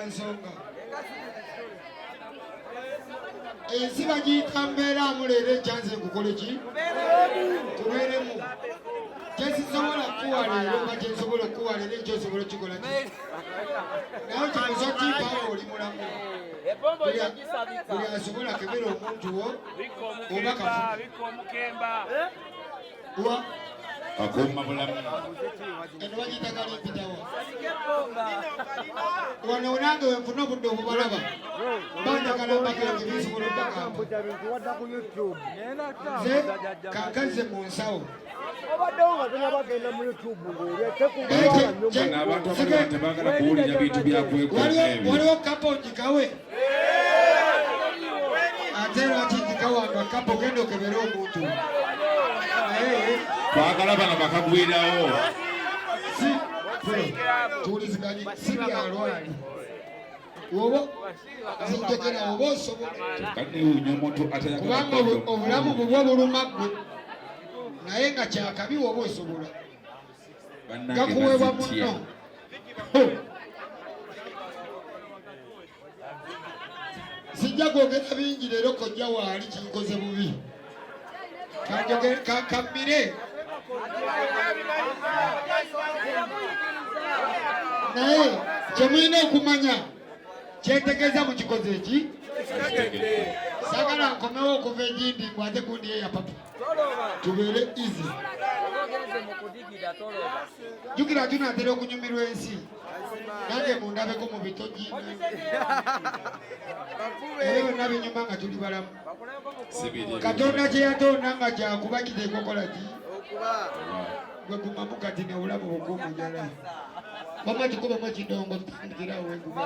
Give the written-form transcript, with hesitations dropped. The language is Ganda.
nsonga ensi bagiyita mbeeramu leero ekyanze nkukole ki tubeeremu kyesisobola kuwa leero nga kyensobola okuwa leero ekyosobola okikola ki naye kikoso kimpaawo oli mulamu buli asobola kebera omuntu wo oba kafuwa akuma bulamu eno bagiyita kalimpitawa wano nange wenfuna obudde obubalaba banjagala mbagange bisobola obbagamba nze kankaze mu nsawo tebagala kuwulira bintu waliwo kapo njikawe ate lwaki njikawanga kapo genda okebere omuntu twagala bano bakagwirawo tuwuliziganye si byalwali oba zinjogera oba osobola kubanga obulamu bubwo buluma ggwe naye nga kyakabi oba osobola gakuweebwa muno sijja kwogera bingi leero kojja waali kinkoze bubi kammire naye kyemulina okumanya kyentegeeza mu kikoze eki sagala nkomewo okuva egindi ngu ate gundi yeya papa tubeere easy jukira tunatera okunyumirwa ensi nange mundabeko mu bitogi era byonna binyuma nga tuli balamu katonda kye yatonda nga kyakuba kiteekwa kola ki gwe gumamu kati neobulamu bukumujala bama kikubamu ekidongo tutandikirawo weguma